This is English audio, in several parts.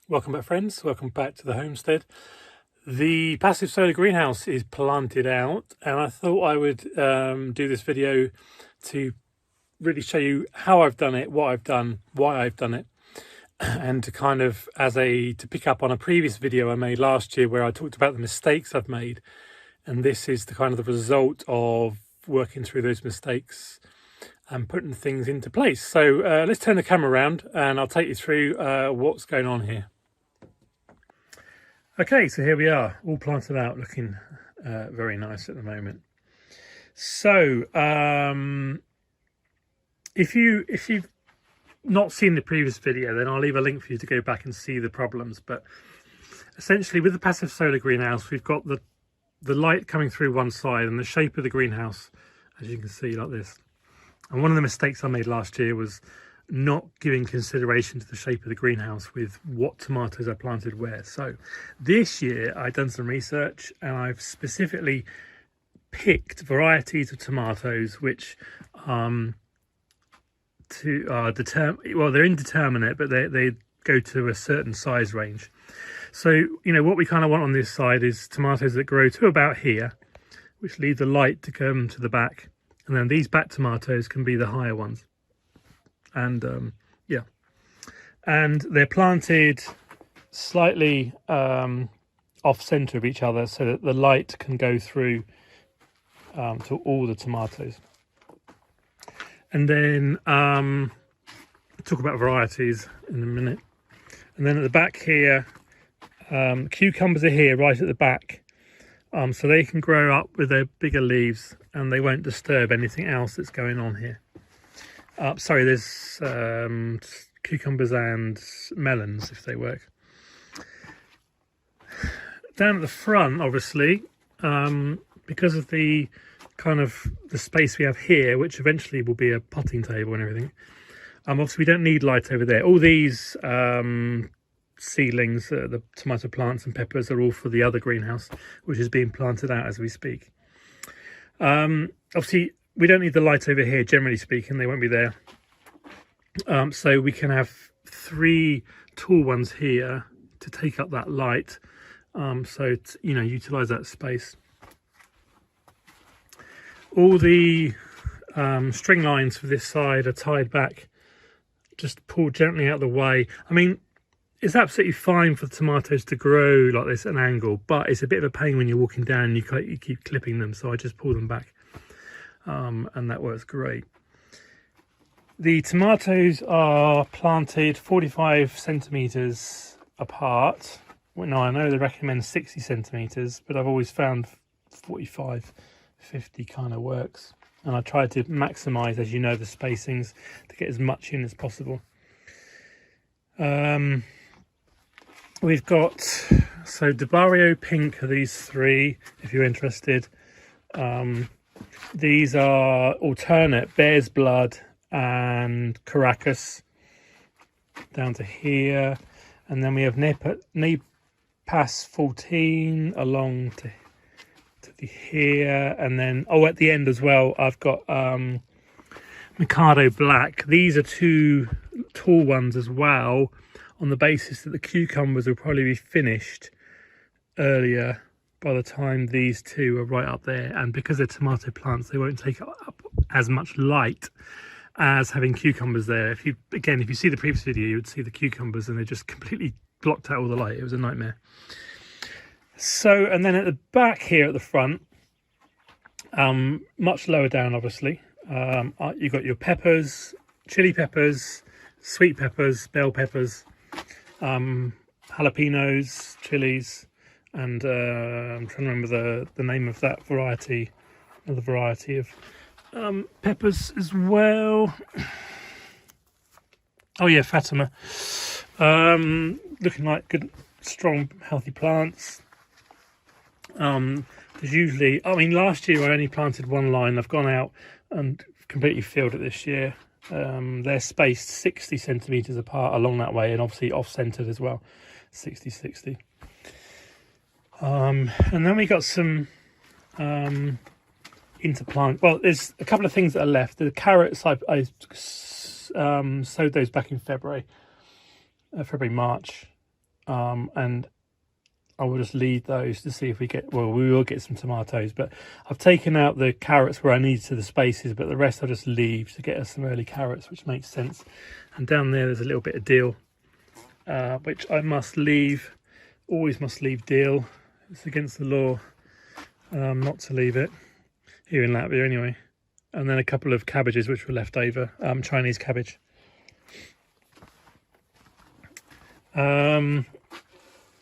Welcome back, friends. Welcome back to the homestead. The passive solar greenhouse is planted out, and I thought I would do this video to really show you how I've done it, what I've done, why I've done it, and to kind of to pick up on a previous video I made last year where I talked about the mistakes I've made, and this is the kind of the result of working through those mistakes and putting things into place. So let's turn the camera around and I'll take you through what's going on here. Okay, so here we are, all planted out, looking very nice at the moment. So if you've not seen the previous video, then I'll leave a link for you to go back and see the problems. But essentially with the passive solar greenhouse, we've got the light coming through one side and the shape of the greenhouse, as you can see, like this. And one of the mistakes I made last year was not giving consideration to the shape of the greenhouse with what tomatoes I planted where. So this year I've done some research and I've specifically picked varieties of tomatoes which they're indeterminate, but they go to a certain size range. So, you know, what we kind of want on this side is tomatoes that grow to about here, which leave the light to come to the back. And then these back tomatoes can be the higher ones. And yeah, and they're planted slightly off center of each other so that the light can go through to all the tomatoes. And then talk about varieties in a minute. And then at the back here, cucumbers are here right at the back, so they can grow up with their bigger leaves and they won't disturb anything else that's going on here. Sorry, there's cucumbers and melons if they work. Down at the front, obviously, because of the kind of the space we have here, which eventually will be a potting table and everything, obviously we don't need light over there. All these seedlings, the tomato plants and peppers, are all for the other greenhouse, which is being planted out as we speak. Obviously, we don't need the light over here, generally speaking, they won't be there. So we can have 3 tall ones here to take up that light, so to, you know, utilize that space. All the string lines for this side are tied back, just pulled gently out of the way. I mean, it's absolutely fine for the tomatoes to grow like this at an angle, but it's a bit of a pain when you're walking down and you keep clipping them, so I just pull them back. And that works great. The tomatoes are planted 45 centimeters apart. Well, no, I know they recommend 60 centimeters, but I've always found 45, 50 kind of works. And I try to maximize, as you know, the spacings to get as much in as possible. We've got, so DeBarrio Pink are these 3, if you're interested. These are alternate Bear's Blood and Caracas down to here, and then we have Nepas 14 along to here, and then at the end as well I've got Mikado Black. These are 2 tall ones as well, on the basis that the cucumbers will probably be finished earlier by the time these 2 are right up there, and because they're tomato plants they won't take up as much light as having cucumbers there. If you see the previous video, you would see the cucumbers and they just completely blocked out all the light. It was a nightmare. So, and then at the back here at the front, much lower down obviously, you've got your peppers, chili peppers, sweet peppers, bell peppers, jalapenos, chilies, and I'm trying to remember the name of that variety, another variety of peppers as well. Oh yeah, Fatima. Looking like good, strong, healthy plants. There's usually, I mean, last year I only planted 1 line. I've gone out and completely filled it this year. They're spaced 60 centimeters apart along that way, and obviously off-centered as well, 60-60. And then we got some interplant. Well, there's a couple of things that are left. The carrots, I sowed those back in February, March. and I will just leave those to see if we get, well, we will get some tomatoes, but I've taken out the carrots where I need to the spaces, but the rest I'll just leave to get us some early carrots, which makes sense. And down there's a little bit of dill, which I must leave, always must leave dill. It's against the law not to leave it, here in Latvia anyway. And then a couple of cabbages which were left over, Chinese cabbage.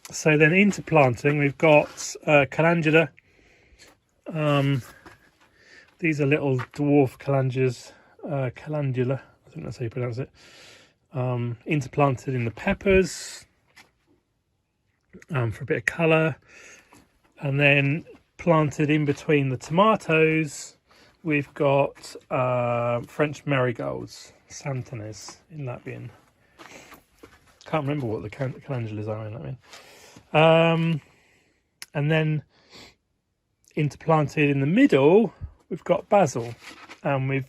So then into planting, we've got calendula. These are little dwarf calendula, I think that's how you pronounce it. Interplanted in the peppers for a bit of colour, and then planted in between the tomatoes, we've got French marigolds, santanes in Latvian. Can't remember what the calendulas are in Latvian. And then interplanted in the middle, we've got basil, and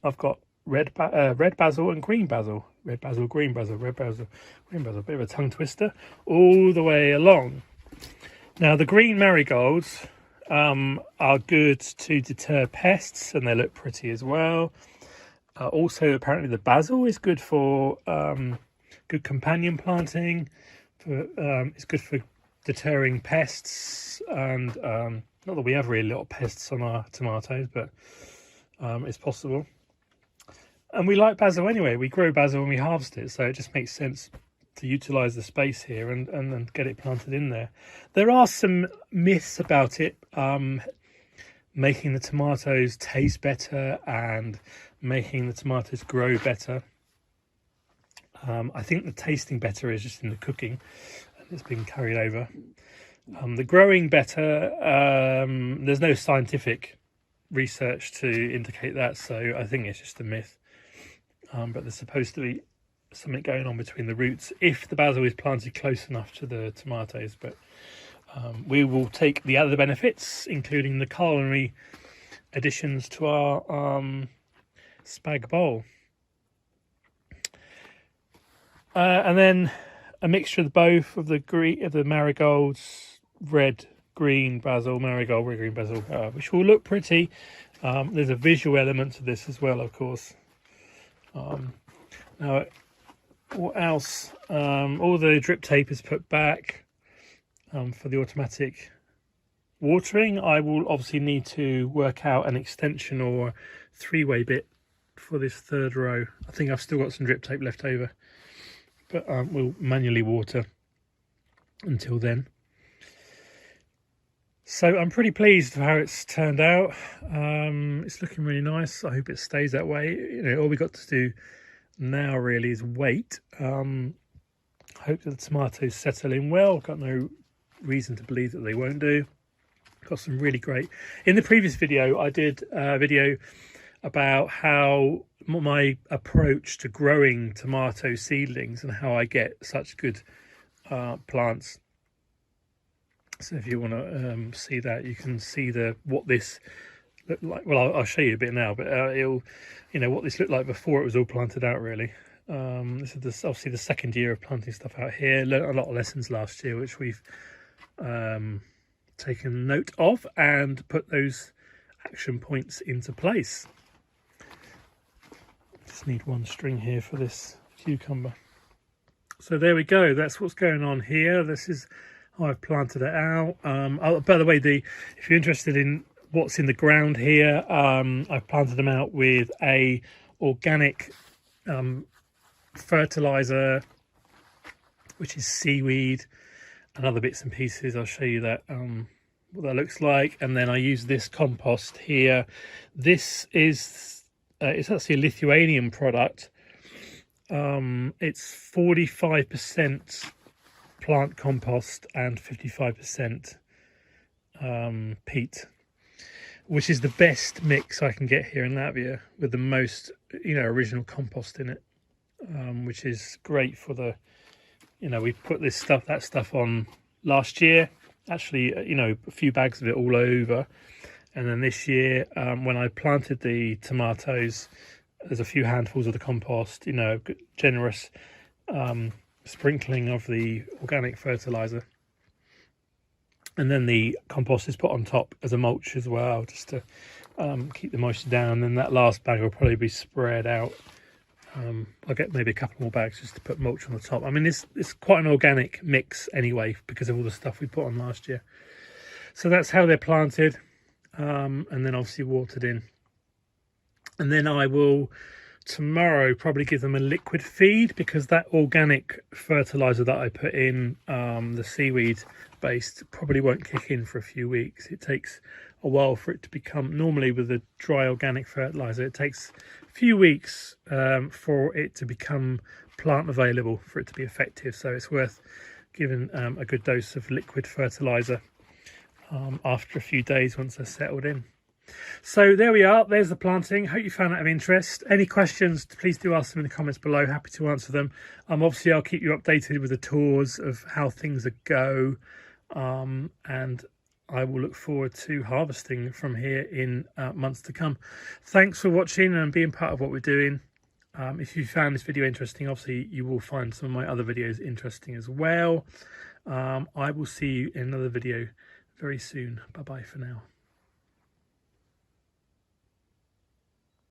I've got red basil and green basil. Red basil, green basil, red basil, green basil. Bit of a tongue twister all the way along. Now the green marigolds are good to deter pests, and they look pretty as well. Also, apparently the basil is good for good companion planting. It's good for deterring pests, and not that we have really a lot of pests on our tomatoes, but it's possible. And we like basil anyway. We grow basil when we harvest it, so it just makes sense to utilise the space here and get it planted in there. There are some myths about it making the tomatoes taste better and making the tomatoes grow better. I think the tasting better is just in the cooking, and it's been carried over. The growing better, there's no scientific research to indicate that, so I think it's just a myth. But there's supposed to be something going on between the roots if the basil is planted close enough to the tomatoes. But we will take the other benefits, including the culinary additions to our spag bowl. And then a mixture of both of the marigolds, red, green basil, marigold, red, green basil, which will look pretty. There's a visual element to this as well, of course. Now, what else? All the drip tape is put back for the automatic watering. I will obviously need to work out an extension or three-way bit for this third row. I think I've still got some drip tape left over, but we'll manually water until then. So I'm pretty pleased with how it's turned out. It's looking really nice. I hope it stays that way. You know, all we got to do now really is wait. Hope that the tomatoes settle in well. Got no reason to believe that they won't do. Got some really great. In the previous video, I did a video about how my approach to growing tomato seedlings and how I get such good plants. So if you want to see that, you can see what this looked like. Well, I'll show you a bit now, but it'll, you know, what this looked like before it was all planted out. Really, this is obviously the second year of planting stuff out here. Learned a lot of lessons last year, which we've taken note of and put those action points into place. Just need one string here for this cucumber. So there we go. That's what's going on here. This is I've planted it out. By the way, if you're interested in what's in the ground here, I've planted them out with a organic fertilizer, which is seaweed and other bits and pieces. I'll show you that what that looks like. And then I use this compost here. This is it's actually a Lithuanian product. It's 45% plant compost and 55% peat, which is the best mix I can get here in Latvia, with the most, you know, original compost in it, which is great for the, you know, we put that stuff on last year, actually, you know, a few bags of it all over. And then this year, when I planted the tomatoes, there's a few handfuls of the compost, you know, generous sprinkling of the organic fertilizer, and then the compost is put on top as a mulch as well, just to keep the moisture down. And that last bag will probably be spread out. I'll get maybe a couple more bags just to put mulch on the top. I mean, it's quite an organic mix anyway, because of all the stuff we put on last year. So that's how they're planted, and then obviously watered in. And then I will tomorrow probably give them a liquid feed, because that organic fertilizer that I put in, the seaweed based, probably won't kick in for a few weeks. It takes a while for it to become, normally with the dry organic fertilizer, it takes a few weeks for it to become plant available, for it to be effective. So it's worth giving a good dose of liquid fertilizer after a few days once they're settled in. So there we are, there's the planting. Hope you found that of interest. Any questions, please do ask them in the comments below. Happy to answer them. Obviously I'll keep you updated with the tours of how things go, and I will look forward to harvesting from here in months to come. Thanks for watching and being part of what we're doing. If you found this video interesting, obviously you will find some of my other videos interesting as well. I will see you in another video very soon. Bye bye for now.